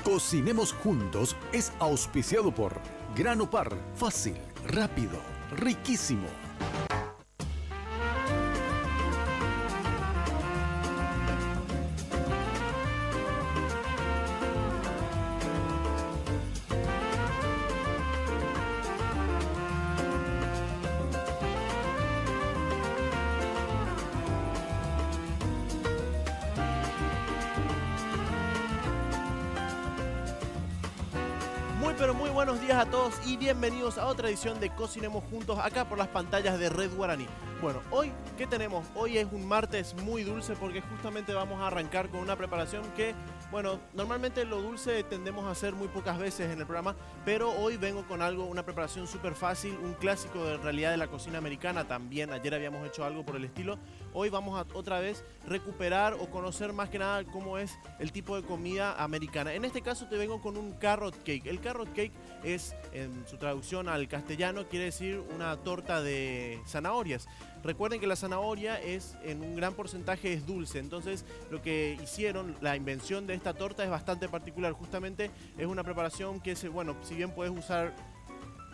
Cocinemos Juntos es auspiciado por Grano Par, fácil, rápido, riquísimo. Muy buenos días a todos y bienvenidos a otra edición de Cocinemos Juntos acá por las pantallas de Red Guaraní. Bueno, hoy, ¿qué tenemos? Hoy es un martes muy dulce porque justamente vamos a arrancar con una preparación que, bueno, normalmente lo dulce tendemos a hacer muy pocas veces en el programa, pero hoy vengo con algo, una preparación súper fácil, un clásico de realidad de la cocina americana también. Ayer habíamos hecho algo por el estilo. Hoy vamos a otra vez recuperar o conocer más que nada cómo es el tipo de comida americana. En este caso te vengo con un carrot cake. El carrot cake es, en su traducción al castellano, quiere decir una torta de zanahorias. Recuerden que la zanahoria es, en un gran porcentaje, es dulce. Entonces lo que hicieron, la invención de esta torta es bastante particular. Justamente es una preparación que, bueno, si bien puedes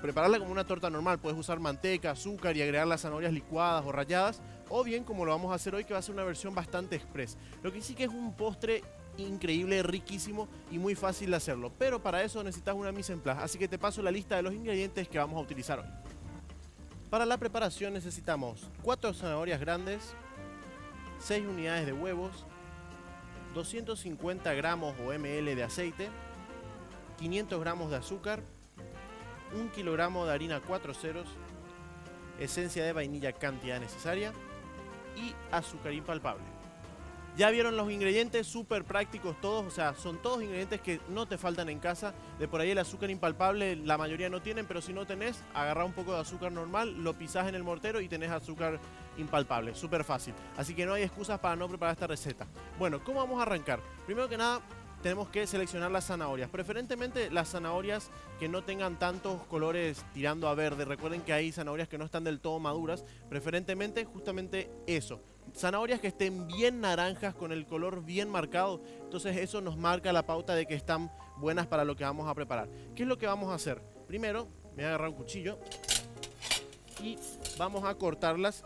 prepararla como una torta normal, puedes usar manteca, azúcar y agregar las zanahorias licuadas o ralladas, o bien como lo vamos a hacer hoy, que va a ser una versión bastante express. Lo que sí que es un postre increíble, riquísimo y muy fácil de hacerlo, pero para eso necesitas una mise en place, así que te paso la lista de los ingredientes que vamos a utilizar hoy. Para la preparación necesitamos 4 zanahorias grandes, 6 unidades de huevos, 250 gramos o ml de aceite, 500 gramos de azúcar, 1 kilogramo de harina 4 ceros, esencia de vainilla cantidad necesaria y azúcar impalpable. Ya vieron los ingredientes, súper prácticos todos, o sea, son todos ingredientes que no te faltan en casa. De por ahí el azúcar impalpable la mayoría no tienen, pero si no tenés, agarrá un poco de azúcar normal, lo pisás en el mortero y tenés azúcar impalpable, súper fácil. Así que no hay excusas para no preparar esta receta. Bueno, ¿cómo vamos a arrancar? Primero que nada, tenemos que seleccionar las zanahorias, preferentemente las zanahorias que no tengan tantos colores tirando a verde. Recuerden que hay zanahorias que no están del todo maduras, preferentemente justamente eso. Zanahorias que estén bien naranjas, con el color bien marcado, entonces eso nos marca la pauta de que están buenas para lo que vamos a preparar. ¿Qué es lo que vamos a hacer? Primero, me voy a agarrar un cuchillo y vamos a cortarlas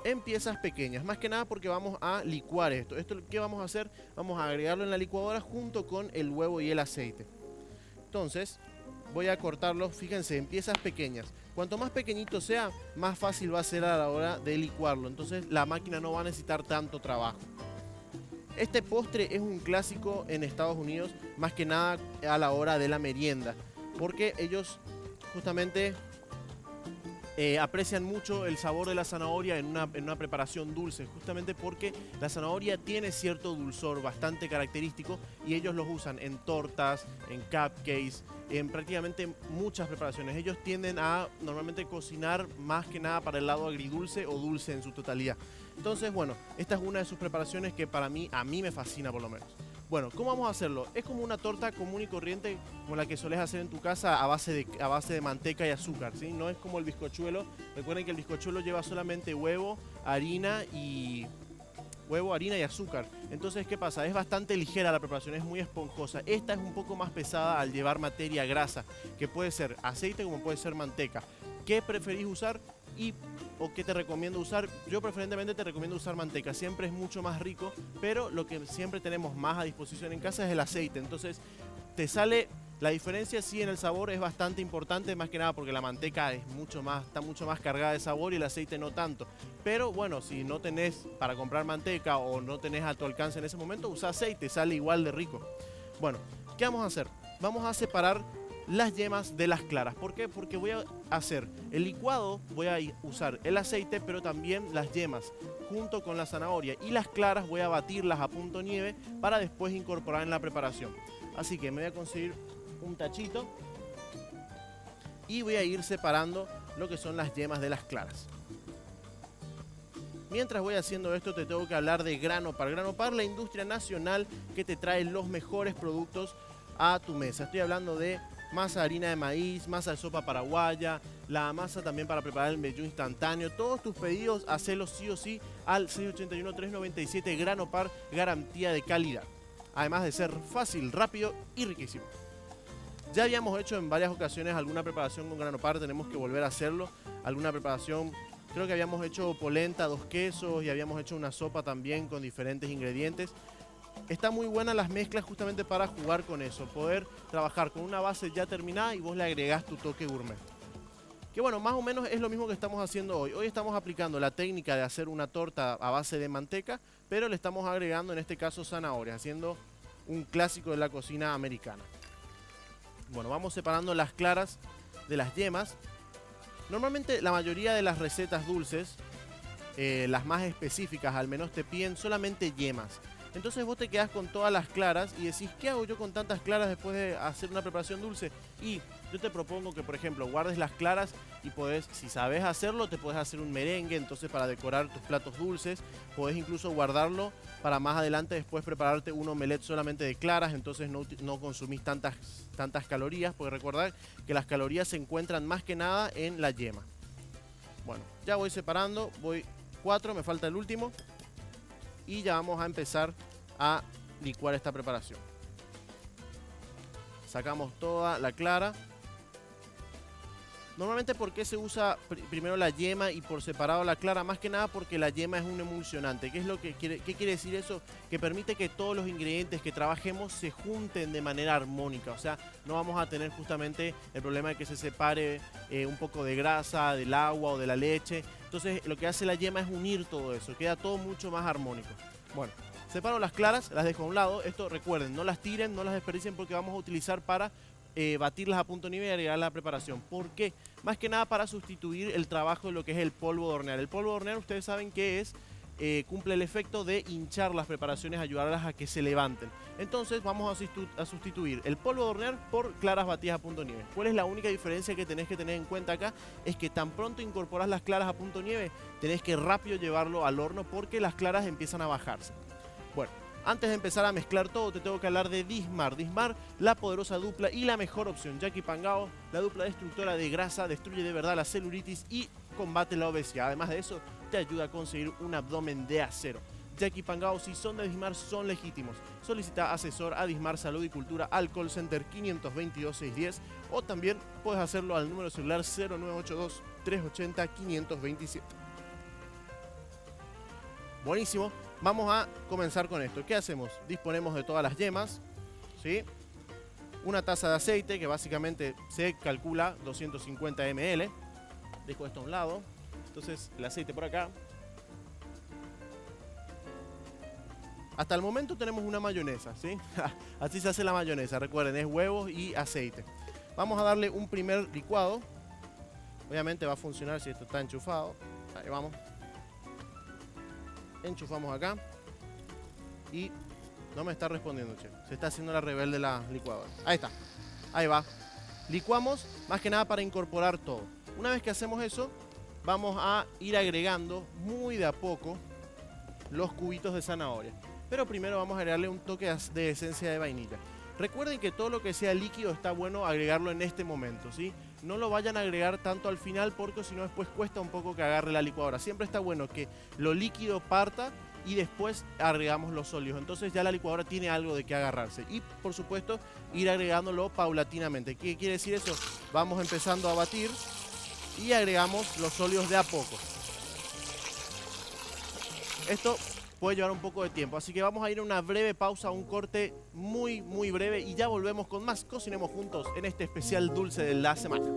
en piezas pequeñas, más que nada porque vamos a licuar esto. ¿Qué vamos a hacer? Vamos a agregarlo en la licuadora junto con el huevo y el aceite. Entonces voy a cortarlo, fíjense, en piezas pequeñas. Cuanto más pequeñito sea, más fácil va a ser a la hora de licuarlo. Entonces la máquina no va a necesitar tanto trabajo. Este postre es un clásico en Estados Unidos, más que nada a la hora de la merienda, porque ellos justamente aprecian mucho el sabor de la zanahoria en una preparación dulce, justamente porque la zanahoria tiene cierto dulzor bastante característico y ellos los usan en tortas, en cupcakes, en prácticamente muchas preparaciones. Ellos tienden a normalmente cocinar más que nada para el lado agridulce o dulce en su totalidad. Entonces, bueno, esta es una de sus preparaciones que a mí me fascina por lo menos. Bueno, ¿cómo vamos a hacerlo? Es como una torta común y corriente, como la que solés hacer en tu casa a base de manteca y azúcar, ¿sí? No es como el bizcochuelo. Recuerden que el bizcochuelo lleva solamente huevo, harina y azúcar. Entonces, ¿qué pasa? Es bastante ligera la preparación, es muy esponjosa. Esta es un poco más pesada al llevar materia grasa, que puede ser aceite como puede ser manteca. ¿Qué preferís usar? ¿O qué te recomiendo usar? Yo preferentemente te recomiendo usar manteca, siempre es mucho más rico, pero lo que siempre tenemos más a disposición en casa es el aceite. Entonces te sale, la diferencia sí en el sabor es bastante importante, más que nada porque la manteca está mucho más cargada de sabor y el aceite no tanto. Pero bueno, si no tenés para comprar manteca o no tenés a tu alcance en ese momento, usa aceite, sale igual de rico. Bueno, ¿qué vamos a hacer? Vamos a separar las yemas de las claras. ¿Por qué? Porque voy a hacer el licuado, voy a usar el aceite, pero también las yemas junto con la zanahoria, y las claras voy a batirlas a punto nieve para después incorporar en la preparación. Así que me voy a conseguir un tachito y voy a ir separando lo que son las yemas de las claras. Mientras voy haciendo esto, te tengo que hablar de Grano Par. Grano Par, la industria nacional que te trae los mejores productos a tu mesa. Estoy hablando de masa de harina de maíz, masa de sopa paraguaya, la masa también para preparar el meyú instantáneo. Todos tus pedidos, hacelos sí o sí al 681-397 Grano Par, garantía de calidad. además de ser fácil, rápido y riquísimo. Ya habíamos hecho en varias ocasiones alguna preparación con grano par, tenemos que volver a hacerlo. Alguna preparación, creo que habíamos hecho polenta, 2 quesos y habíamos hecho una sopa también con diferentes ingredientes. Está muy buena las mezclas justamente para jugar con eso, poder trabajar con una base ya terminada y vos le agregás tu toque gourmet. Que bueno, más o menos es lo mismo que estamos haciendo hoy. Hoy estamos aplicando la técnica de hacer una torta a base de manteca, pero le estamos agregando en este caso zanahorias, haciendo un clásico de la cocina americana. Bueno, vamos separando las claras de las yemas. Normalmente la mayoría de las recetas dulces, las más específicas al menos, te piden solamente yemas. Entonces vos te quedás con todas las claras y decís, ¿qué hago yo con tantas claras después de hacer una preparación dulce? Y yo te propongo que, por ejemplo, guardes las claras y podés, si sabes hacerlo, te podés hacer un merengue, entonces para decorar tus platos dulces. Podés incluso guardarlo para más adelante después prepararte un omelette solamente de claras, entonces no consumís tantas calorías, porque recordad que las calorías se encuentran más que nada en la yema. Bueno, ya voy separando, voy 4, me falta el último. Y ya vamos a empezar a licuar esta preparación. Sacamos toda la clara. Normalmente, ¿por qué se usa primero la yema y por separado la clara? Más que nada porque la yema es un emulsionante. ¿Qué quiere decir eso? Que permite que todos los ingredientes que trabajemos se junten de manera armónica. O sea, no vamos a tener justamente el problema de que se separe un poco de grasa, del agua o de la leche. Entonces, lo que hace la yema es unir todo eso. Queda todo mucho más armónico. Bueno, separo las claras, las dejo a un lado. Esto, recuerden, no las tiren, no las desperdicien porque vamos a utilizar para batirlas a punto nivel y agregar la preparación. ¿Por qué? Más que nada para sustituir el trabajo de lo que es el polvo de hornear. El polvo de hornear, ustedes saben que es, cumple el efecto de hinchar las preparaciones, ayudarlas a que se levanten. Entonces vamos a sustituir el polvo de hornear por claras batidas a punto nieve. ¿Cuál es la única diferencia que tenés que tener en cuenta acá? Es que tan pronto incorporás las claras a punto nieve, tenés que rápido llevarlo al horno porque las claras empiezan a bajarse. Bueno, antes de empezar a mezclar todo, te tengo que hablar de Dismar. Dismar, la poderosa dupla y la mejor opción. Jackie Pangao, la dupla destructora de grasa, destruye de verdad la celulitis y combate la obesidad. Además de eso, te ayuda a conseguir un abdomen de acero. Jackie Pangao, si son de Dismar, son legítimos. Solicita asesor a Dismar Salud y Cultura al call center 522-610 o también puedes hacerlo al número celular 0982-380-527. Buenísimo. Vamos a comenzar con esto. ¿Qué hacemos? Disponemos de todas las yemas, ¿sí? Una taza de aceite que básicamente se calcula 250 ml. Dejo esto a un lado. Entonces el aceite por acá. Hasta el momento tenemos una mayonesa, ¿sí? Así se hace la mayonesa. Recuerden, es huevos y aceite. Vamos a darle un primer licuado. Obviamente va a funcionar si esto está enchufado. Ahí vamos. Enchufamos acá y no me está respondiendo, che. Se está haciendo la rebelde la licuadora. Ahí está, ahí va. Licuamos más que nada para incorporar todo. Una vez que hacemos eso, vamos a ir agregando muy de a poco los cubitos de zanahoria. Pero primero vamos a agregarle un toque de esencia de vainilla. Recuerden que todo lo que sea líquido está bueno agregarlo en este momento, ¿sí? No lo vayan a agregar tanto al final porque si no después cuesta un poco que agarre la licuadora. Siempre está bueno que lo líquido parta y después agregamos los sólidos. Entonces ya la licuadora tiene algo de qué agarrarse. Y por supuesto ir agregándolo paulatinamente. ¿Qué quiere decir eso? Vamos empezando a batir y agregamos los sólidos de a poco. Esto puede llevar un poco de tiempo, así que vamos a ir a una breve pausa, un corte muy breve y ya volvemos con más Cocinemos Juntos en este especial dulce de la semana.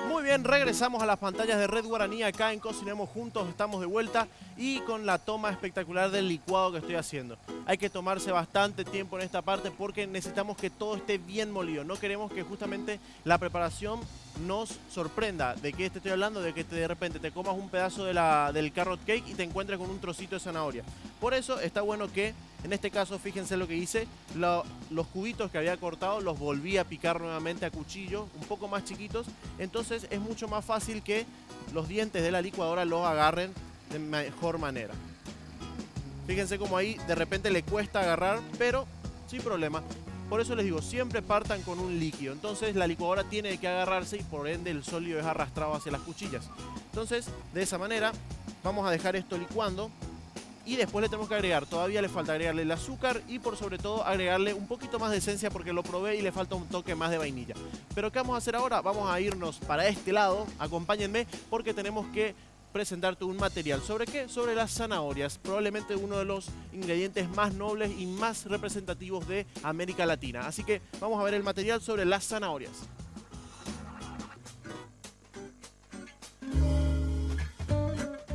Muy bien, regresamos a las pantallas de Red Guaraní acá en Cocinemos Juntos, estamos de vuelta y con la toma espectacular del licuado que estoy haciendo. Hay que tomarse bastante tiempo en esta parte porque necesitamos que todo esté bien molido. No queremos que justamente la preparación nos sorprenda. ¿De qué te estoy hablando? De que de repente te comas un pedazo del carrot cake y te encuentres con un trocito de zanahoria. Por eso está bueno que, en este caso, fíjense lo que hice, los cubitos que había cortado los volví a picar nuevamente a cuchillo, un poco más chiquitos. Entonces es mucho más fácil que los dientes de la licuadora los agarren de mejor manera. Fíjense como ahí de repente le cuesta agarrar, pero sin problema. Por eso les digo, siempre partan con un líquido. Entonces la licuadora tiene que agarrarse y por ende el sólido es arrastrado hacia las cuchillas. Entonces, de esa manera, vamos a dejar esto licuando. Y después le tenemos que agregar, todavía le falta agregarle el azúcar y por sobre todo agregarle un poquito más de esencia porque lo probé y le falta un toque más de vainilla. Pero ¿qué vamos a hacer ahora? Vamos a irnos para este lado, acompáñenme porque tenemos que presentarte un material. ¿Sobre qué? Sobre las zanahorias, probablemente uno de los ingredientes más nobles y más representativos de América Latina. Así que vamos a ver el material sobre las zanahorias.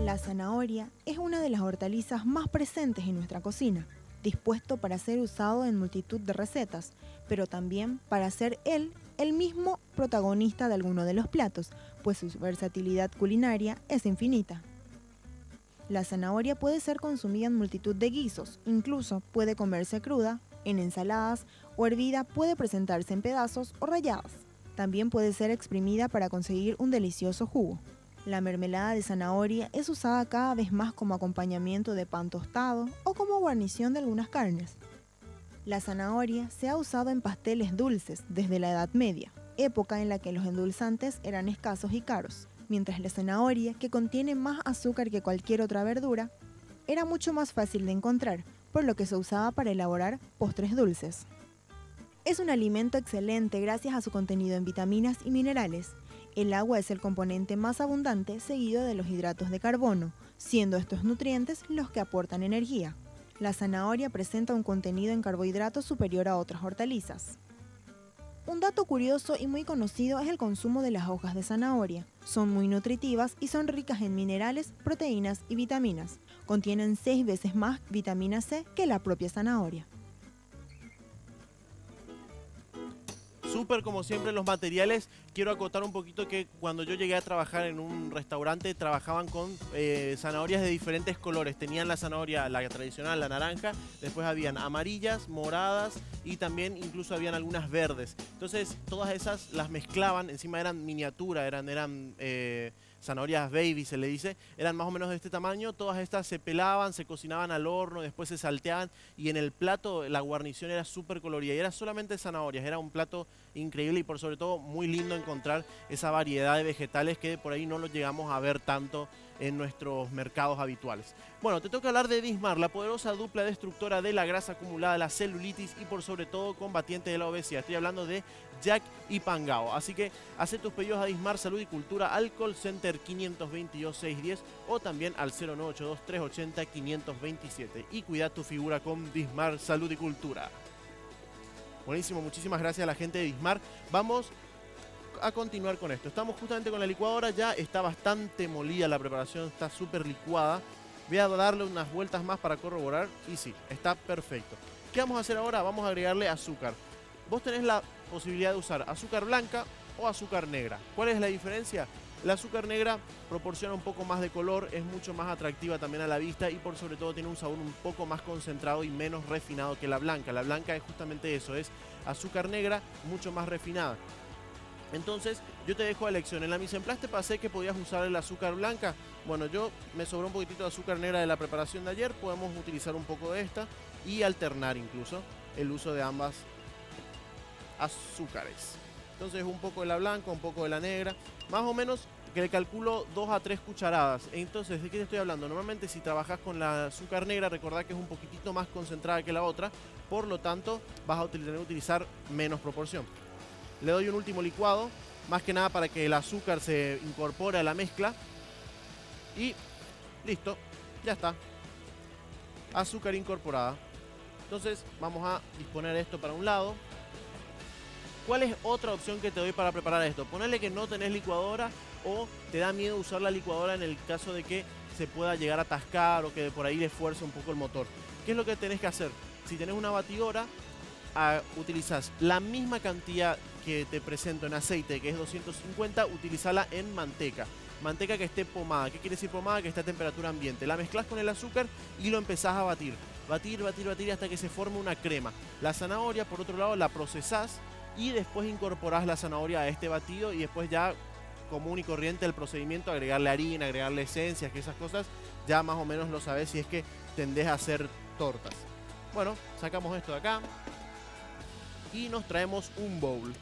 La zanahoria es una de las hortalizas más presentes en nuestra cocina, dispuesto para ser usado en multitud de recetas, pero también para ser el mismo protagonista de alguno de los platos, pues su versatilidad culinaria es infinita. La zanahoria puede ser consumida en multitud de guisos, incluso puede comerse cruda, en ensaladas o hervida puede presentarse en pedazos o ralladas. También puede ser exprimida para conseguir un delicioso jugo. La mermelada de zanahoria es usada cada vez más como acompañamiento de pan tostado o como guarnición de algunas carnes. La zanahoria se ha usado en pasteles dulces desde la Edad Media, época en la que los endulzantes eran escasos y caros, mientras la zanahoria, que contiene más azúcar que cualquier otra verdura, era mucho más fácil de encontrar, por lo que se usaba para elaborar postres dulces. Es un alimento excelente gracias a su contenido en vitaminas y minerales. El agua es el componente más abundante, seguido de los hidratos de carbono, siendo estos nutrientes los que aportan energía. La zanahoria presenta un contenido en carbohidratos superior a otras hortalizas. Un dato curioso y muy conocido es el consumo de las hojas de zanahoria. Son muy nutritivas y son ricas en minerales, proteínas y vitaminas. Contienen 6 veces más vitamina C que la propia zanahoria. Súper como siempre los materiales. Quiero acotar un poquito que cuando yo llegué a trabajar en un restaurante trabajaban con zanahorias de diferentes colores. Tenían la zanahoria, la tradicional, la naranja, después habían amarillas, moradas y también incluso habían algunas verdes. Entonces todas esas las mezclaban, encima eran miniatura, eran zanahorias baby se le dice, eran más o menos de este tamaño. Todas estas se pelaban, se cocinaban al horno, después se salteaban y en el plato la guarnición era súper colorida y era solamente zanahorias. Era un plato increíble y por sobre todo muy lindo encontrar esa variedad de vegetales que por ahí no lo llegamos a ver tanto en nuestros mercados habituales. Bueno, te toca hablar de Dismar, la poderosa dupla destructora de la grasa acumulada, la celulitis y por sobre todo combatiente de la obesidad. Estoy hablando de Jack y Pangao. Así que haz tus pedidos a Dismar Salud y Cultura al call center 522-610 o también al 0982-380-527. Y cuida tu figura con Dismar Salud y Cultura. Buenísimo, muchísimas gracias a la gente de Dismar. Vamos a continuar con esto. Estamos justamente con la licuadora, ya está bastante molida la preparación, está súper licuada. Voy a darle unas vueltas más para corroborar y sí, está perfecto. ¿Qué vamos a hacer ahora? Vamos a agregarle azúcar. Vos tenés la posibilidad de usar azúcar blanca o azúcar negra. ¿Cuál es la diferencia? La azúcar negra proporciona un poco más de color, es mucho más atractiva también a la vista y por sobre todo tiene un sabor un poco más concentrado y menos refinado que la blanca. La blanca es justamente eso, es azúcar negra mucho más refinada. Entonces yo te dejo a elección. En la mise en place te pasé que podías usar el azúcar blanca. Bueno, yo me sobró un poquitito de azúcar negra de la preparación de ayer. Podemos utilizar un poco de esta y alternar incluso el uso de ambas azúcares. Entonces un poco de la blanca, un poco de la negra. Más o menos que le calculo 2 a 3 cucharadas. Entonces, ¿de qué te estoy hablando? Normalmente si trabajas con la azúcar negra, recordá que es un poquitito más concentrada que la otra. Por lo tanto, vas a tener que utilizar menos proporción. Le doy un último licuado, más que nada para que el azúcar se incorpore a la mezcla. Y listo, ya está. Azúcar incorporada. Entonces vamos a disponer esto para un lado. ¿Cuál es otra opción que te doy para preparar esto? Ponerle que no tenés licuadora o te da miedo usar la licuadora en el caso de que se pueda llegar a atascar o que por ahí le fuerce un poco el motor. ¿Qué es lo que tenés que hacer? Si tenés una batidora, utilizás la misma cantidad que te presento en aceite, que es 250, utilizala en manteca. Manteca que esté pomada. ¿Qué quiere decir pomada? Que esté a temperatura ambiente. La mezclas con el azúcar y lo empezás a batir. Batir, batir, batir hasta que se forme una crema. La zanahoria, por otro lado, la procesás y después incorporás la zanahoria a este batido y después ya común y corriente el procedimiento, agregarle harina, agregarle esencias, que esas cosas ya más o menos lo sabés si es que tendés a hacer tortas. Bueno, sacamos esto de acá y nos traemos un bowl,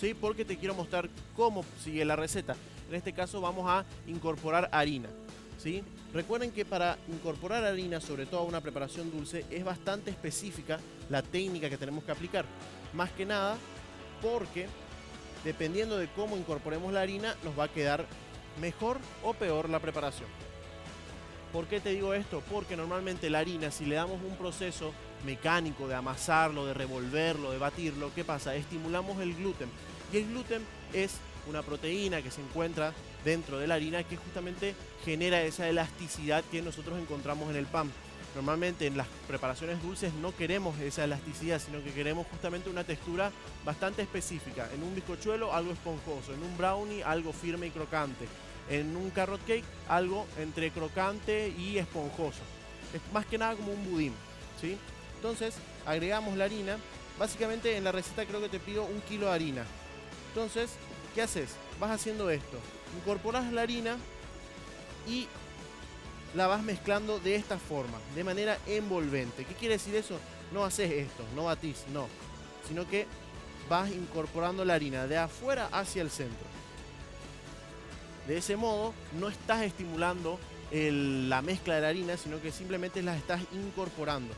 ¿sí? Porque te quiero mostrar cómo sigue la receta. En este caso vamos a incorporar harina, ¿sí? Recuerden que para incorporar harina, sobre todo a una preparación dulce, es bastante específica la técnica que tenemos que aplicar. Más que nada porque dependiendo de cómo incorporemos la harina, nos va a quedar mejor o peor la preparación. ¿Por qué te digo esto? Porque normalmente la harina, si le damos un proceso mecánico de amasarlo, de revolverlo, de batirlo, ¿qué pasa? Estimulamos el gluten. Y el gluten es una proteína que se encuentra dentro de la harina que justamente genera esa elasticidad que nosotros encontramos en el pan. Normalmente en las preparaciones dulces no queremos esa elasticidad, sino que queremos justamente una textura bastante específica. En un bizcochuelo algo esponjoso, en un brownie algo firme y crocante, en un carrot cake algo entre crocante y esponjoso. Es más que nada como un budín, ¿sí? Entonces agregamos la harina. Básicamente en la receta creo que te pido 1 kilo de harina. Entonces, ¿qué haces? Vas haciendo esto. Incorporas la harina y la vas mezclando de esta forma, de manera envolvente. ¿Qué quiere decir eso? No haces esto, no batís, no. Sino que vas incorporando la harina de afuera hacia el centro. De ese modo, no estás estimulando la mezcla de la harina, sino que simplemente la estás incorporando,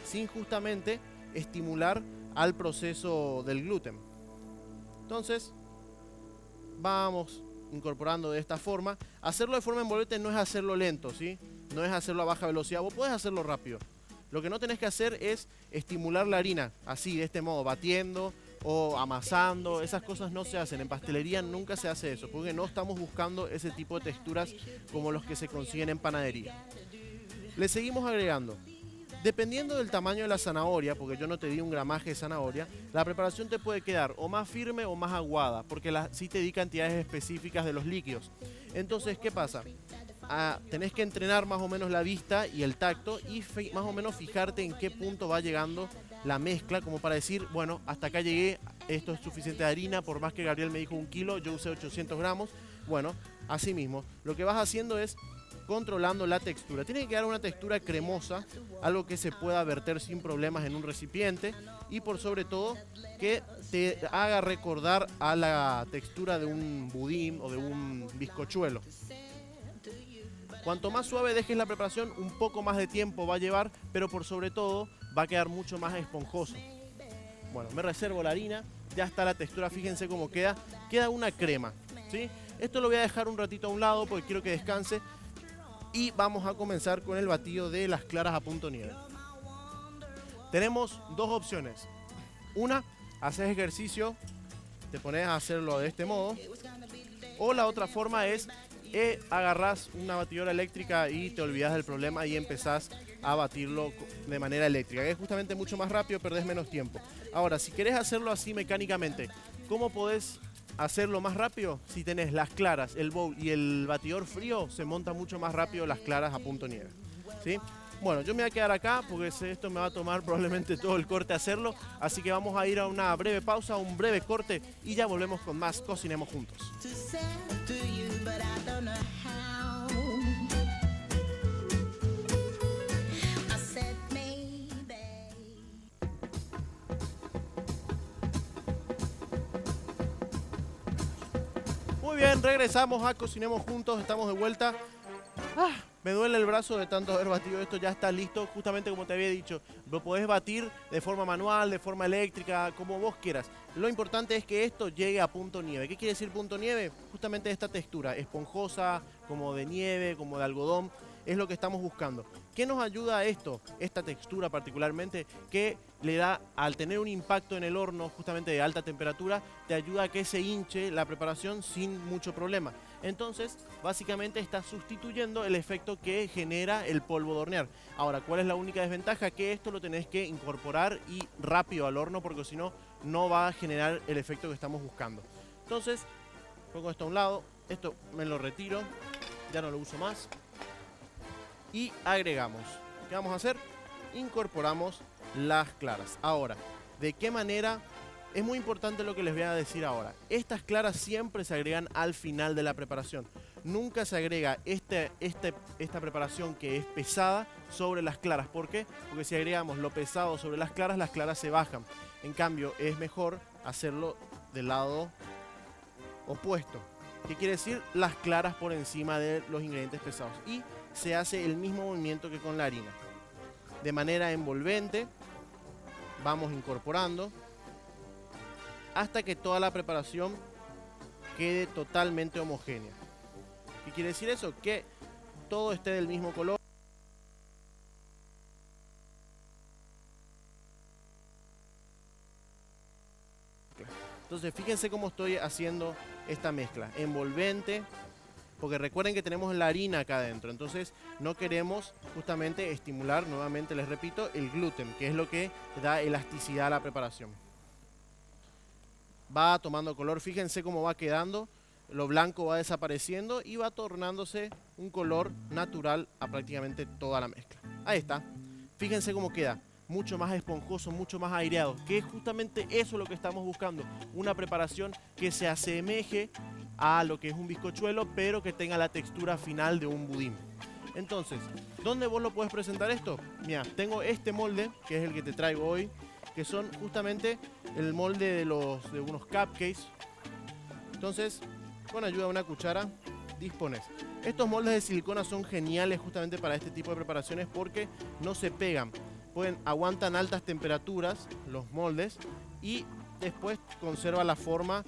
sin justamente estimular al proceso del gluten. Entonces, vamos incorporando de esta forma. Hacerlo de forma envolvente no es hacerlo lento, ¿sí? No es hacerlo a baja velocidad. Vos podés hacerlo rápido. Lo que no tenés que hacer es estimular la harina, así, de este modo, batiendo o amasando. Esas cosas no se hacen. En pastelería nunca se hace eso, porque no estamos buscando ese tipo de texturas como los que se consiguen en panadería. Le seguimos agregando. Dependiendo del tamaño de la zanahoria, porque yo no te di un gramaje de zanahoria, la preparación te puede quedar o más firme o más aguada, porque sí te di cantidades específicas de los líquidos. Entonces, ¿qué pasa? Tenés que entrenar más o menos la vista y el tacto y más o menos fijarte en qué punto va llegando la mezcla, como para decir, bueno, hasta acá llegué, esto es suficiente de harina, por más que Gabriel me dijo 1 kilo, yo usé 800 gramos. Bueno, así mismo, lo que vas haciendo es controlando la textura. Tiene que quedar una textura cremosa, algo que se pueda verter sin problemas en un recipiente y por sobre todo que te haga recordar a la textura de un budín o de un bizcochuelo. Cuanto más suave dejes la preparación, un poco más de tiempo va a llevar, pero por sobre todo va a quedar mucho más esponjoso. Bueno, me reservo la harina, ya está la textura, fíjense cómo queda. Queda una crema, ¿sí? Esto lo voy a dejar un ratito a un lado porque quiero que descanse. Y vamos a comenzar con el batido de las claras a punto nieve. Tenemos dos opciones. Una, haces ejercicio, te pones a hacerlo de este modo. O la otra forma es agarrás una batidora eléctrica y te olvidas del problema y empezás a batirlo de manera eléctrica, que es justamente mucho más rápido, perdés menos tiempo. Ahora, si querés hacerlo así mecánicamente, ¿cómo podés hacerlo más rápido? Si tenés las claras, el bowl y el batidor frío, se monta mucho más rápido las claras a punto nieve, ¿sí? Bueno, yo me voy a quedar acá porque esto me va a tomar probablemente todo el corte hacerlo, así que vamos a ir a una breve pausa, un breve corte y ya volvemos con más Cocinemos Juntos. Muy bien, regresamos a Cocinemos Juntos, estamos de vuelta. Me duele el brazo de tanto haber batido esto, ya está listo, justamente como te había dicho. Lo podés batir de forma manual, de forma eléctrica, como vos quieras. Lo importante es que esto llegue a punto nieve. ¿Qué quiere decir punto nieve? Justamente esta textura, esponjosa, como de nieve, como de algodón, es lo que estamos buscando. ¿Qué nos ayuda a esto? Esta textura particularmente, que le da, al tener un impacto en el horno justamente de alta temperatura, te ayuda a que se hinche la preparación sin mucho problema. Entonces, básicamente está sustituyendo el efecto que genera el polvo de hornear. Ahora, ¿cuál es la única desventaja? Que esto lo tenés que incorporar y rápido al horno, porque si no, no va a generar el efecto que estamos buscando. Entonces, pongo esto a un lado, esto me lo retiro, ya no lo uso más. Y agregamos. ¿Qué vamos a hacer? Incorporamos las claras. Ahora, ¿de qué manera? Es muy importante lo que les voy a decir ahora. Estas claras siempre se agregan al final de la preparación. nunca se agrega esta preparación que es pesada sobre las claras. ¿Por qué? Porque si agregamos lo pesado sobre las claras se bajan. En cambio, es mejor hacerlo del lado opuesto. ¿Qué quiere decir? Las claras por encima de los ingredientes pesados. Y se hace el mismo movimiento que con la harina. De manera envolvente, vamos incorporando hasta que toda la preparación quede totalmente homogénea. ¿Qué quiere decir eso? Que todo esté del mismo color. Entonces fíjense cómo estoy haciendo esta mezcla. Envolvente, porque recuerden que tenemos la harina acá adentro. Entonces no queremos justamente estimular, nuevamente les repito, el gluten, que es lo que da elasticidad a la preparación. Va tomando color, fíjense cómo va quedando. Lo blanco va desapareciendo y va tornándose un color natural a prácticamente toda la mezcla. Ahí está. Fíjense cómo queda. Mucho más esponjoso, mucho más aireado. Que es justamente eso lo que estamos buscando. Una preparación que se asemeje a lo que es un bizcochuelo, pero que tenga la textura final de un budín. Entonces, ¿dónde vos lo puedes presentar esto? Mira, tengo este molde, que es el que te traigo hoy, que son justamente el molde de unos cupcakes. Entonces, con ayuda de una cuchara, dispones. Estos moldes de silicona son geniales justamente para este tipo de preparaciones porque no se pegan. Aguantan altas temperaturas los moldes y después conserva la forma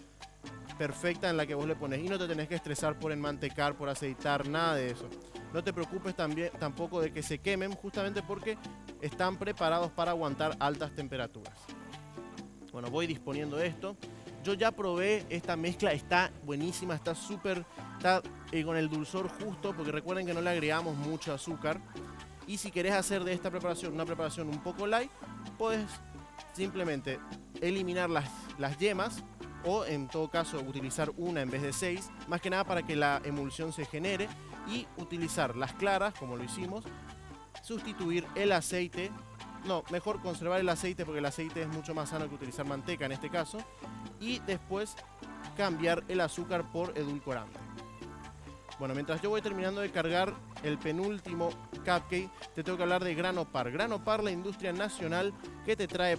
perfecta en la que vos le pones. Y no te tenés que estresar por enmantecar, por aceitar, nada de eso. No te preocupes tampoco de que se quemen justamente porque están preparados para aguantar altas temperaturas. Bueno, voy disponiendo esto. Yo ya probé esta mezcla, está buenísima, está con el dulzor justo, porque recuerden que no le agregamos mucho azúcar. Y si querés hacer de esta preparación una preparación un poco light, puedes simplemente eliminar las yemas o en todo caso utilizar una en vez de 6, más que nada para que la emulsión se genere, y utilizar las claras, como lo hicimos, sustituir el aceite. No, mejor conservar el aceite porque el aceite es mucho más sano que utilizar manteca en este caso. Y después cambiar el azúcar por edulcorante. Bueno, mientras yo voy terminando de cargar el penúltimo cupcake, te tengo que hablar de Grano Par. Grano Par, la industria nacional que te trae,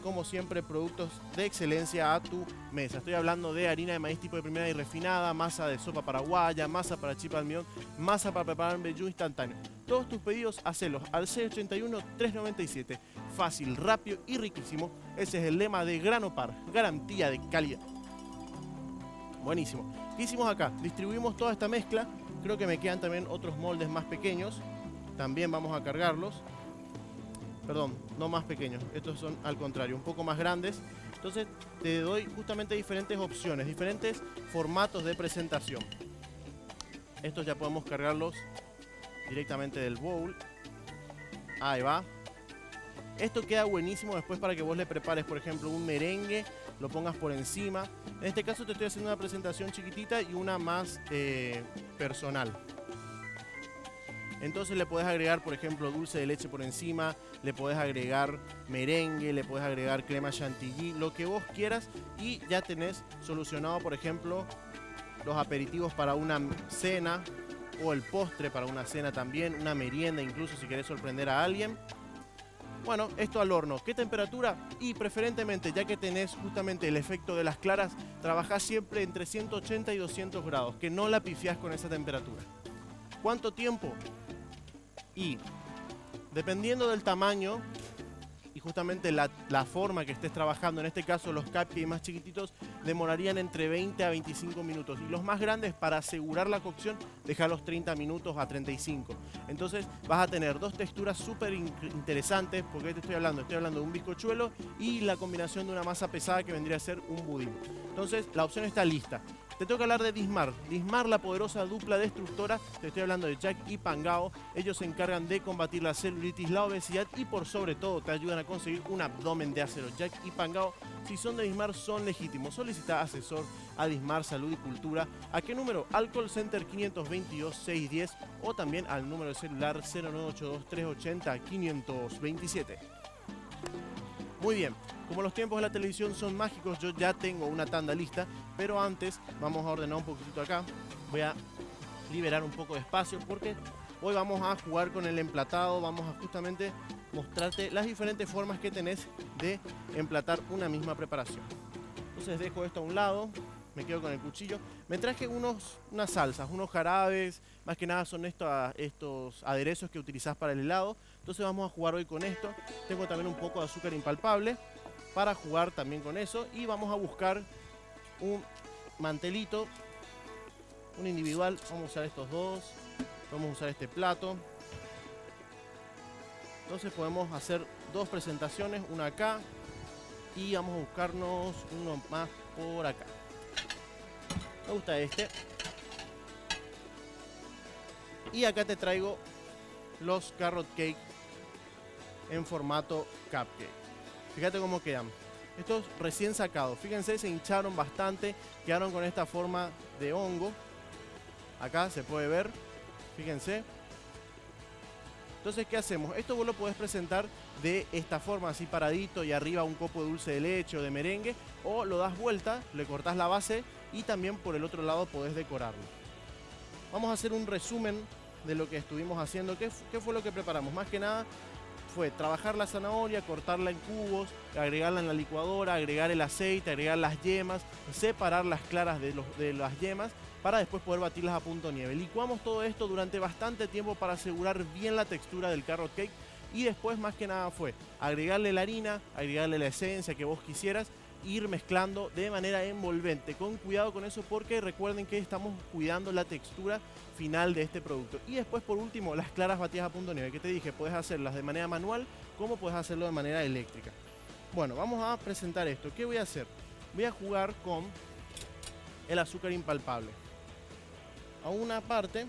como siempre, productos de excelencia a tu mesa. Estoy hablando de harina de maíz tipo de primera y refinada, masa de sopa paraguaya, masa para chip almidón, masa para preparar mbejú instantáneo. Todos tus pedidos, hacelos al 681-397. Fácil, rápido y riquísimo. Ese es el lema de Grano Par, garantía de calidad. Buenísimo. ¿Qué hicimos acá? Distribuimos toda esta mezcla. Creo que me quedan también otros moldes más pequeños. También vamos a cargarlos. Perdón, no más pequeños. Estos son al contrario, un poco más grandes. Entonces te doy justamente diferentes opciones, diferentes formatos de presentación. Estos ya podemos cargarlos directamente del bowl. Ahí va. Esto queda buenísimo después para que vos le prepares, por ejemplo, un merengue, lo pongas por encima. En este caso te estoy haciendo una presentación chiquitita y una más personal. Entonces le podés agregar, por ejemplo, dulce de leche por encima, le podés agregar merengue, le podés agregar crema chantilly, lo que vos quieras, y ya tenés solucionado, por ejemplo, los aperitivos para una cena o el postre para una cena también, una merienda incluso si querés sorprender a alguien. Bueno, esto al horno. ¿Qué temperatura? Y preferentemente, ya que tenés justamente el efecto de las claras, trabajás siempre entre 180 y 200 grados, que no la pifiás con esa temperatura. ¿Cuánto tiempo? Y dependiendo del tamaño y justamente la forma que estés trabajando, en este caso los cupcakes más chiquititos demorarían entre 20 a 25 minutos. Y los más grandes, para asegurar la cocción, dejarlos 30 minutos a 35. Entonces vas a tener dos texturas súper interesantes, porque te estoy hablando de un bizcochuelo y la combinación de una masa pesada que vendría a ser un budín. Entonces la opción está lista. Te tengo que hablar de Dismar. Dismar, la poderosa dupla destructora. Te estoy hablando de Jack y Pangao. Ellos se encargan de combatir la celulitis, la obesidad y por sobre todo te ayudan a conseguir un abdomen de acero. Jack y Pangao, si son de Dismar, son legítimos. Solicita asesor a Dismar Salud y Cultura. ¿A qué número? Al call center 522-610 o también al número de celular 0982-380-527. Muy bien, como los tiempos de la televisión son mágicos, yo ya tengo una tanda lista, pero antes vamos a ordenar un poquitito acá. Voy a liberar un poco de espacio porque hoy vamos a jugar con el emplatado, vamos a justamente mostrarte las diferentes formas que tenés de emplatar una misma preparación. Entonces dejo esto a un lado, me quedo con el cuchillo. Me traje unas salsas, unos jarabes, más que nada son estos aderezos que utilizás para el helado. Entonces vamos a jugar hoy con esto. Tengo también un poco de azúcar impalpable para jugar también con eso. Y vamos a buscar un mantelito, un individual. Vamos a usar estos dos, vamos a usar este plato. Entonces podemos hacer dos presentaciones, una acá y vamos a buscarnos uno más por acá. Me gusta este. Y acá te traigo los carrot cake en formato cupcake. Fíjate cómo quedan. Estos recién sacados. Fíjense, se hincharon bastante. Quedaron con esta forma de hongo. Acá se puede ver. Fíjense. Entonces, ¿qué hacemos? Esto vos lo podés presentar de esta forma, así paradito y arriba un copo de dulce de leche o de merengue. O lo das vuelta, le cortás la base y también por el otro lado podés decorarlo. Vamos a hacer un resumen de lo que estuvimos haciendo. ¿Qué fue lo que preparamos? Más que nada fue trabajar la zanahoria, cortarla en cubos, agregarla en la licuadora, agregar el aceite, agregar las yemas, separar las claras de las yemas para después poder batirlas a punto nieve. Licuamos todo esto durante bastante tiempo para asegurar bien la textura del carrot cake y después más que nada fue agregarle la harina, agregarle la esencia que vos quisieras, ir mezclando de manera envolvente. Con cuidado con eso porque recuerden que estamos cuidando la textura final de este producto. Y después por último las claras batidas a punto nieve, que te dije, puedes hacerlas de manera manual como puedes hacerlo de manera eléctrica. Bueno, vamos a presentar esto. ¿Qué voy a hacer? Voy a jugar con el azúcar impalpable. A una parte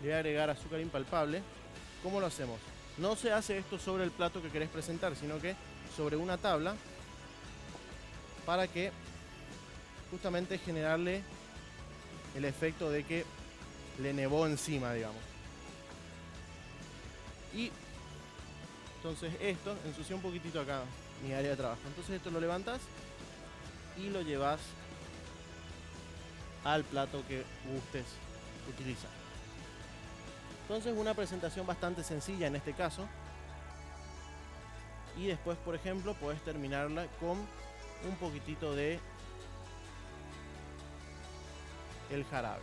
le voy a agregar azúcar impalpable. ¿Cómo lo hacemos? No se hace esto sobre el plato que querés presentar, sino que sobre una tabla para que justamente generarle el efecto de que le nevó encima, digamos. Y entonces esto ensucia un poquitito acá mi área de trabajo. Entonces esto lo levantas y lo llevas al plato que gustes utilizar. Entonces una presentación bastante sencilla en este caso. Y después, por ejemplo, puedes terminarla con un poquitito de el jarabe.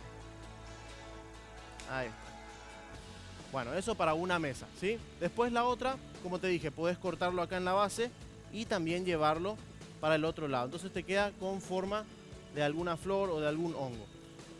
Ahí está. Bueno, eso para una mesa, ¿sí? Después la otra, como te dije, puedes cortarlo acá en la base y también llevarlo para el otro lado. Entonces te queda con forma de alguna flor o de algún hongo.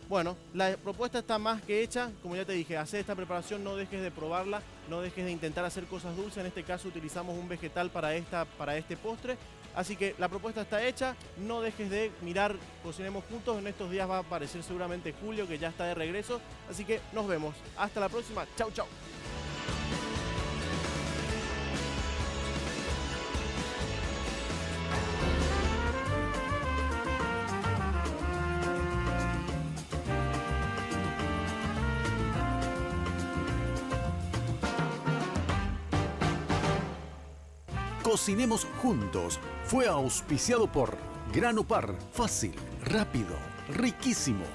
Bueno, la propuesta está más que hecha. Como ya te dije, hacer esta preparación, no dejes de probarla, no dejes de intentar hacer cosas dulces. En este caso utilizamos un vegetal para este postre. Así que la propuesta está hecha, no dejes de mirar Cocinemos Juntos. En estos días va a aparecer seguramente Julio, que ya está de regreso. Así que nos vemos. Hasta la próxima. Chau, chau. Cocinemos Juntos fue auspiciado por Grano Par, fácil, rápido, riquísimo.